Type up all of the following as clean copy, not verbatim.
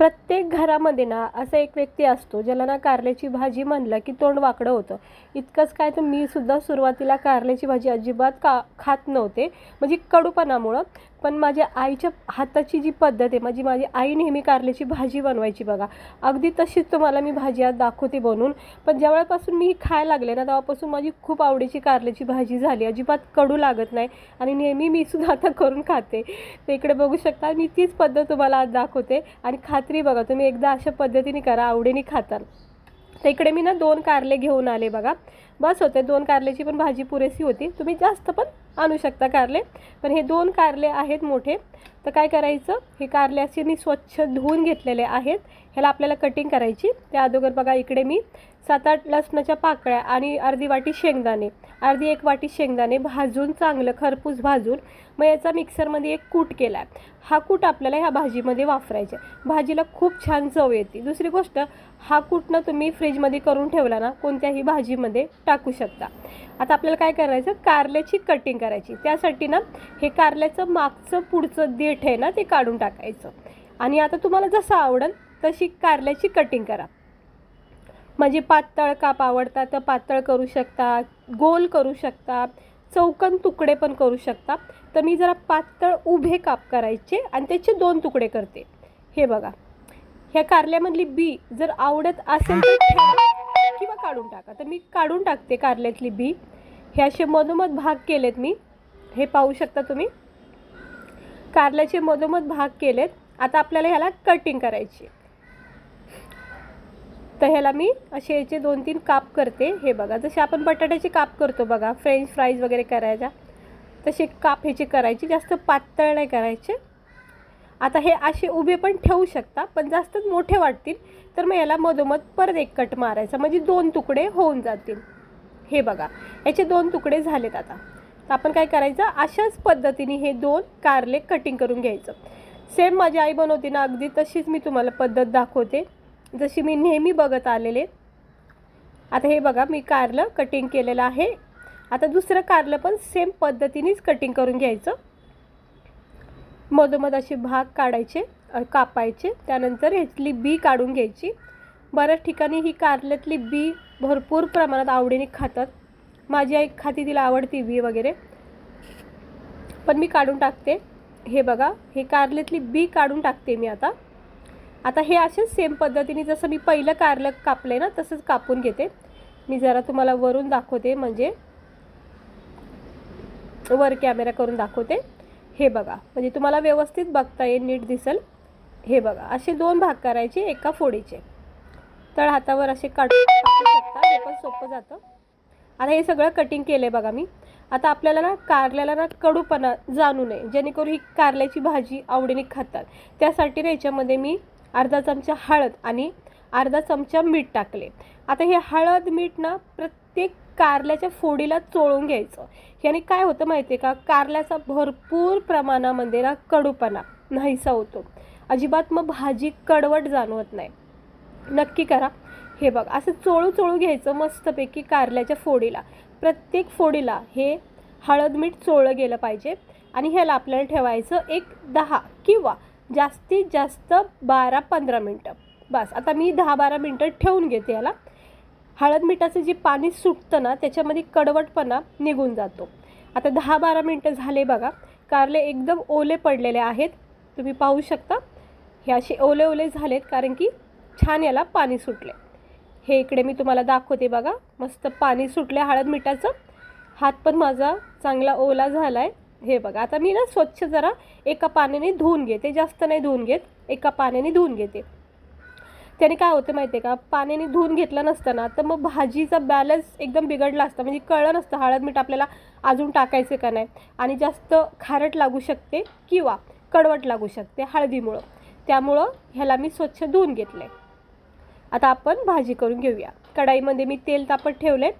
प्रत्येक घरामध्ये ना असा एक व्यक्ती असतो ज्याला ना कारल्याची भाजी म्हणलं की तोंड वाकडं होतं. इतकंच काय तर मी सुद्धा सुरुवातीला कारल्याची भाजी अजिबात खात नव्हते, म्हणजे कडूपणामुळं. पण माझ्या आईच्या हाताची जी पद्धत आहे, माझी आई नेहमी कारल्याची भाजी बनवायची बघा. अगदी तशीच तुम्हाला मी भाजी आज दाखवते बनवून. पण ज्यावेळेपासून मी ही खायला लागले ना, तेव्हापासून माझी खूप आवडीची कारल्याची भाजी झाली. अजिबात कडू लागत नाही आणि नेहमी मी सुद्धा आता करून खाते. तर इकडे बघू शकता, मी तीच पद्धत तुम्हाला आज दाखवते आणि खात्री बघा तुम्ही एकदा अशा पद्धतीने करा, आवडीने खाताल. तर इकडे मी ना 2 कारले घेऊन आले बघा. बस होते, 2 कारल्याची पण भाजी पुरेशी होती. तुम्ही जास्त पण आणू शकता कारले, पण हे 2 कारले आहेत मोठे. तर काय करायचं, हे कारले असे मी स्वच्छ धुवून घेतलेले आहेत. ह्याला आपल्याला कटिंग करायची. त्या अगोदर बघा इकडे मी 7-8 लसणाच्या पाकळ्या आणि अर्धी वाटी शेंगदाणे, अर्धी 1 वाटी शेंगदाणे भाजून चांगलं खरपूस भाजून मग याचा मिक्सरमध्ये एक कूट केला आहे. हा कूट आपल्याला ह्या भाजीमध्ये वापरायचा. भाजीला खूप छान चव येते. दुसरी गोष्ट, हा कूट ना तुम्ही फ्रीजमध्ये करून ठेवला ना, कोणत्याही भाजीमध्ये टाकू शकता. आता आपल्याला काय करायचं, कारल्याची कटिंग करायची. त्यासाठी ना हे कारल्याचं मागचं पुढचं देठ आहे ना, ते काढून टाकायचं. आणि आता तुम्हाला जसं आवडेल तशी कारल्याची कटिंग करा. म्हणजे पातळ काप आवडतात तर पातळ करू शकता, गोल करू शकता, चौकोन तुकडे पण करू शकता. तर मी जरा पातळ उभे काप करायचे आणि त्याचे 2 तुकडे करते. हे बघा, ह्या कारल्यामधली बी जर आवडत असेल तर ठेवा किंवा काढून टाका. तर मी काढून टाकते कारल्यातली बी. हे असे मधोमध भाग केलेत मी, हे पाहू शकता तुम्ही. कारल्याचे मधोमध भाग केलेत. आता आपल्याला ह्याला कटिंग करायची. तर ह्याला मी असे याचे 2-3 काप करते. हे बघा, जसे आपण बटाट्याचे काप करतो बघा, फ्रेंच फ्राईज वगैरे करायचा, तसे काप ह्याचे करायचे. जास्त पातळ नाही करायचे. आता हे असे उभे पण ठेवू शकता, पण जास्तच मोठे वाटतील तर मग याला मधोमध परत एक कट मारायचा, म्हणजे 2 तुकडे होऊन जातील. हे बघा, याचे 2 तुकडे झालेत. आता तर आपण काय करायचं, अशाच पद्धतीने हे 2 कारले कटिंग करून घ्यायचं. सेम माझी आई बनवते ना, अगदी तशीच मी तुम्हाला पद्धत दाखवते, जशी मी नेहमी बघत आलेले. आता हे बघा, मी कारलं कटिंग केलेलं आहे. आता दुसरं कारलं पण सेम पद्धतीनेच कटिंग करून घ्यायचं. मधोमध असे भाग काढायचे, कापायचे. त्यानंतर ह्यातली बी काढून घ्यायची. बऱ्याच ठिकाणी ही कारल्यातली बी भरपूर प्रमाणात आवडीने खातात. माझी आई खाती, तिला आवडती बी वगैरे, पण मी काढून टाकते. हे बघा, हे कारल्यातली बी काढून टाकते मी आता हे असेच सेम पद्धतीने जसं मी पहिलं कारलं कापले ना, तसंच कापून घेते. मी जरा तुम्हाला वरून दाखवते, म्हणजे वर कॅमेरा करून दाखवते. हे बघा, म्हणजे तुम्हाला व्यवस्थित बघता येईल, नीट दिसेल. हे बघा, असे 2 भाग करायचे एका फोडीचे. तळ हातावर असे काढू शकता, हे पण सोपं जातं. आता हे सगळं कटिंग केलं आहे बघा मी. आता आपल्याला ना कारल्याला ना कडूपणा जाणू नये, जेणेकरून ही कारल्याची भाजी आवडीने खातात. त्यासाठी ना याच्यामध्ये मी अर्धा चमचा हळद आणि अर्धा चमचा मीठ टाकले. आता हे हळद मीठ ना प्रत्येक कारल्याच्या फोडीला चोळून घ्यायचं. याने काय होतं माहिती आहे का, कारल्याचा भरपूर प्रमाणामध्ये ना कडूपणा नाहीसा होतो. अजिबात मग भाजी कडवट जाणवत नाही. नक्की करा. हे बघ, असं चोळू घ्यायचं मस्तपैकी कारल्याच्या फोडीला. प्रत्येक फोडीला हे हळद मीठ चोळलं गेलं पाहिजे. आणि ह्याला आपल्याला ठेवायचं एक 10 किंवा जास्तीत जास्त 12-15 मिनटं. बस, आता मी 10-12 मिनटं ठेवून घेते याला. हळद मिठाचं जे पाणी सुटतं ना, त्याच्यामध्ये कडवटपणा निघून जातो. आता 10-12 मिनटं झाले बघा. कारले एकदम ओले पडलेले आहेत, तुम्ही पाहू शकता. हे असे ओले झालेत कारण की छान याला पाणी सुटले. हे इकडे मी तुम्हाला दाखवते बघा, मस्त पाणी सुटले हळद मिठाचं. हात पण माझा चांगला ओला झाला आहे. हे बघा, आता मी ना स्वच्छ जरा एका पाण्याने धुवून घेते, जास्त नाही धुवून घेत, एका पाण्याने धुवून घेते. त्याने काय होतं माहिती आहे का, पाण्याने धुवून घेतलं नसतं ना, तर मग भाजीचा बॅलन्स एकदम बिघडला असता. म्हणजे कळलं नसतं हळद मीठ आपल्याला अजून टाकायचं का नाही, आणि जास्त खारट लागू शकते किंवा कडवट लागू शकते हळदीमुळं. त्यामुळं ह्याला मी स्वच्छ धुवून घेतले. आता आपण भाजी करून घेऊया. कढाईमध्ये मी तेल तापत ठेवले.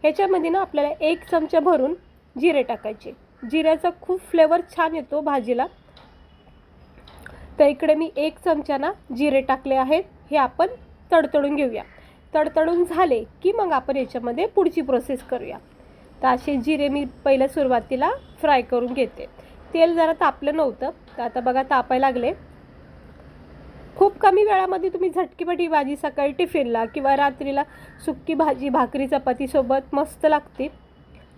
ह्याच्यामध्ये ना आपल्याला 1 चमचा भरून जिरे टाकायचे. जिऱ्याचा खूप फ्लेवर छान येतो भाजीला. तर इकडे मी 1 चमचा ना जिरे टाकले आहेत. हे आपण तडतडून घेऊया. तडतडून झाले की मग आपण याच्यामध्ये पुढची प्रोसेस करूया. तर असे जिरे मी पहिल्या सुरुवातीला फ्राय करून घेते. तेल जरा तापलं नव्हतं, तर आता बघा तापायला लागले. खूप कमी वेळामध्ये तुम्ही झटकीपटी भाजी सकाळी टिफिनला किंवा रात्रीला सुक्की भाजी भाकरी चपातीसोबत मस्त लागते.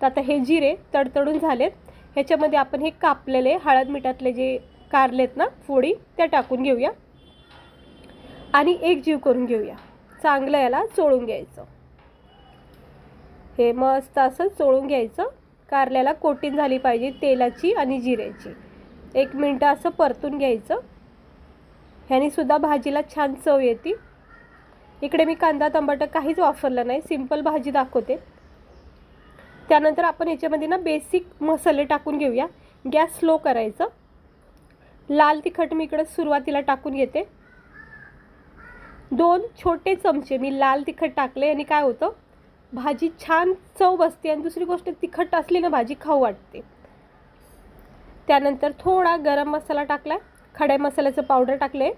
तर आता हे जिरे तडतडून झालेत. ह्याच्यामध्ये आपण हे कापलेले हळद मिठातले जे कारलेत ना फोडी त्या टाकून घेऊया आणि एक जीव करून घेऊया. चांगलं याला चोळून घ्यायचं. हे मस्त असं चोळून घ्यायचं. कारल्याला कोटिंग झाली पाहिजे तेलाची आणि जिऱ्याची. 1 मिनटं असं परतून घ्यायचं. ह्याने सुद्धा भाजीला छान चव येते. इकडे मी कांदा टमाटर काहीच वापरलं नाही, सिंपल भाजी दाखवते. त्यानंतर आपण याच्यामध्ये ना बेसिक मसाले टाकून घेऊया. गॅस स्लो करायचं. लाल तिखट मी इकडे सुरुवातीला टाकून घेते. 2 छोटे चमचे मी लाल तिखट टाकले आणि काय होतं भाजी छान चव बसते आणि दुसरी गोष्ट तिखट असली ना भाजी खाऊ वाटते. त्यानंतर थोडा गरम मसाला टाकला, खड्या मसाल्याचं पावडर टाकले.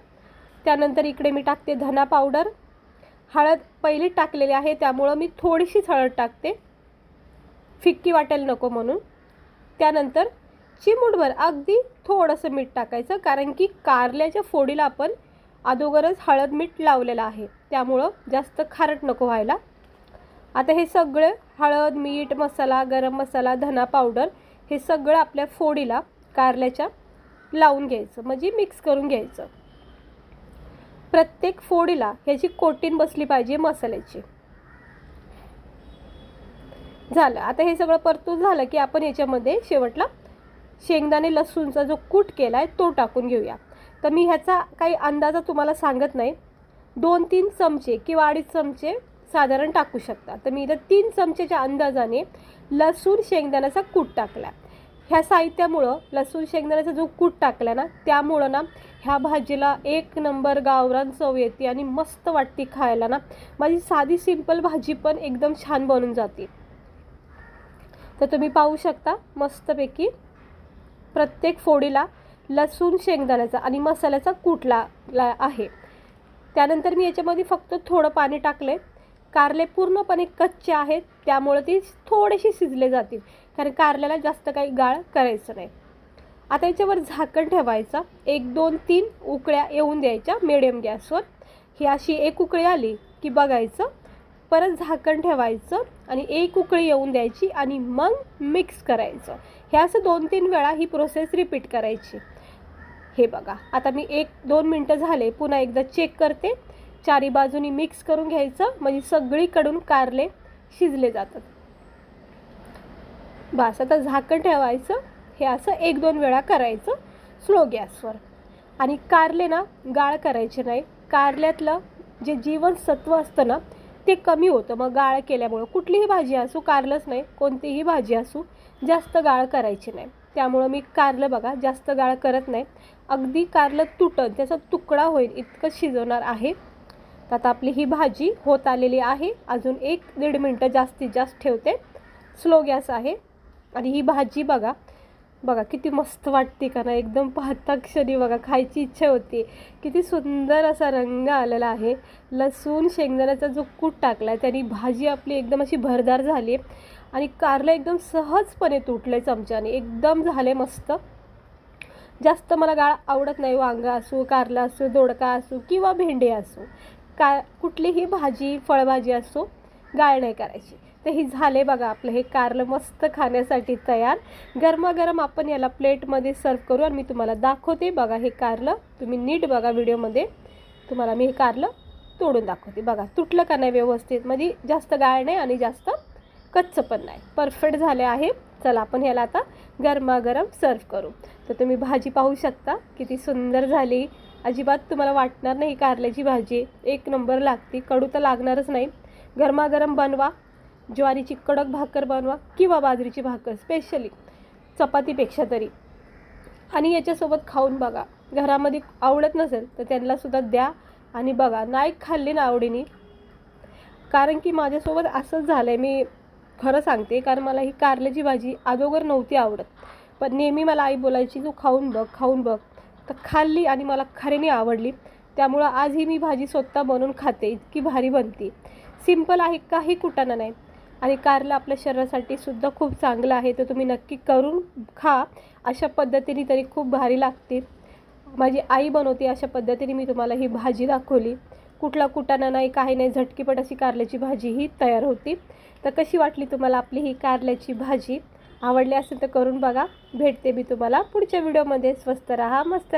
त्यानंतर इकडे मी टाकते धना पावडर. हळद पहिली टाकलेली आहे त्यामुळं मी थोडीशीच हळद टाकते, फिक्की वाटेल नको म्हणून. त्यानंतर चिमूटभर अगदी थोडंसं मीठ टाकायचं, कारण की कारल्याच्या फोडीला आपण अगोदरच हळद मीठ लावलेलं आहे त्यामुळं जास्त खारट नको व्हायला. आता हे सगळं हळद मीठ मसाला गरम मसाला धना पावडर हे सगळं आपल्या फोडीला कारल्याच्या लावून घ्यायचं, म्हणजे मिक्स करून घ्यायचं. प्रत्येक फोडीला ह्याची कोटिंग बसली पाहिजे मसाल्याची. झालं. आता हे सगळं परतून झालं की आपण याच्यामध्ये शेवटला शेंगदाणे लसूणचा जो कूट केला आहे तो टाकून घेऊया. तर मी ह्याचा काही अंदाजा तुम्हाला सांगत नाही, 2-3 चमचे किंवा 2.5 चमचे साधारण टाकू शकता. तर मी इथं 3 चमचेच्या अंदाजाने लसूण शेंगदाण्याचा कूट टाकला. ह्या साहित्यामुळं लसूण शेंगदाण्याचा जो कूट टाकला ना त्यामुळं ना ह्या भाजीला 1 नंबर गावरान चव येते आणि मस्त वाटते खायला ना. माझी साधी सिंपल भाजी पण एकदम छान बनून जाते. तर तुम्ही पाहू शकता मस्तपैकी प्रत्येक फोडीला लसूण शेंगदाण्याचा आणि मसाल्याचा कूट लागला आहे. त्यानंतर मी याच्यामध्ये फक्त थोडं पाणी टाकले. कारले पूर्णपणे कच्चे आहेत त्यामुळे ती थोडेसे शिजले जातील, कारण कारल्याला जास्त काही गाळ करायचं नाही. आता याच्यावर झाकण ठेवायचं. 1 2 3 उकळ्या येऊन द्यायच्या मिडियम गॅसवर. ही अशी एक उकळी आली की बघायचं, परत झाकण ठेवायचं आणि 1 उकळी येऊन द्यायची आणि मग मिक्स करायचं. हे असं 2-3 वेळा ही प्रोसेस रिपीट करायची. हे बघा आता मी 1-2 मिनटं झाले, पुन्हा एकदा चेक करते. चारी बाजूनी मिक्स करून घ्यायचं, म्हणजे सगळीकडून कारले शिजले जातात. बस आता झाकण ठेवायचं. हे असं 1-2 वेळा करायचं स्लो गॅसवर. आणि कारले ना गाळ करायचे नाही. कारल्यातलं जे जीवनसत्व असतं ना ते कमी होतं मग गाळ केल्यामुळं. कुठलीही भाजी असू, कारलंच नाही कोणतीही भाजी असू, जास्त गाळ करायची नाही. त्यामुळं मी कारलं बघा जास्त गाळ करत नाही. अगदी कारलं तुटन त्याचा तुकडा होईल इतकं शिजवणार आहे. तर आता आपली ही भाजी होत आलेली आहे. अजून 1-1.5 मिनटं जास्तीत जास्त ठेवते. स्लो गॅस आहे. आणि ही भाजी बघा बघा किती मस्त वाटते का ना. एकदम पाहता क्षणी बघा खायची इच्छा होती. किती सुंदर असा रंग आलेला आहे. लसूण शेंगदाण्याचा जो कूट टाकला आहे त्याने भाजी आपली एकदम अशी भरदार झाली आणि कारलं एकदम सहजपणे तुटले चमच्याने. एकदम झाले मस्त. जास्त मला गाळ आवडत नाही. वांगा असो कारला असो दोडका असो किंवा भेंडे असो, कुठलीही भाजी फळभाजी असो गाळ नाही करायची. तर ही झाले बघा आपलं हे कारलं मस्त खाण्यासाठी तयार. गरमागरम आपण याला प्लेटमध्ये सर्व करू आणि मी तुम्हाला दाखवते. बघा हे कारलं तुम्ही नीट बघा व्हिडिओमध्ये, तुम्हाला मी हे कारलं तोडून दाखवते. बघा तुटलं का नाही व्यवस्थित, म्हणजे जास्त गाळ नाही आणि जास्त कच्चं पण नाही, परफेक्ट झाले आहे. चला आपण ह्याला आता गरमागरम सर्व करू. तर तुम्ही भाजी पाहू शकता किती सुंदर झाली. अजिबात तुम्हाला वाटणार नाही कारल्याची भाजी 1 नंबर लागते. कडू तर लागणारच नाही. गरमागरम बनवा. ज्वारीची कडक भाकर बनवा किंवा बाजरीची भाकर, स्पेशली चपातीपेक्षा तरी. आणि याच्यासोबत खाऊन बघा. घरामध्ये आवडत नसेल तर त्यांनासुद्धा द्या आणि बघा नाही खाल्ली ना आवडीने. कारण की माझ्यासोबत असंच झालं आहे, मी खरं सांगते. कारण मला ही कारल्याची भाजी अगोदर नव्हती आवडत, पण नेहमी मला आई बोलायची तू खाऊन बघ खाऊन बघ. तर खाल्ली आणि मला खरेने आवडली. त्यामुळं आजही मी भाजी स्वतः बनवून खाते. इतकी भारी बनते. सिंपल आहे, काही कुटाणा नाही. आणि कारलं आपल्या शरीरासाठी सुद्धा खूप चांगलं आहे. तर तुम्ही नक्की करून खा. अशा पद्धतीने तरी खूप भारी लागते. माझी आई बनवते अशा पद्धतीने मी तुम्हाला ही भाजी दाखवली. कुठला कुटाणा नाही, काही नाही, झटकीपट अशी कारल्याची भाजी ही तयार होती. तर कशी वाटली तुम्हाला आपली ही कारल्याची भाजी? आवडली असेल तर करून बघा. भेटते मी तुम्हाला पुढच्या व्हिडिओमध्ये. स्वस्त राहा, मस्त राहा.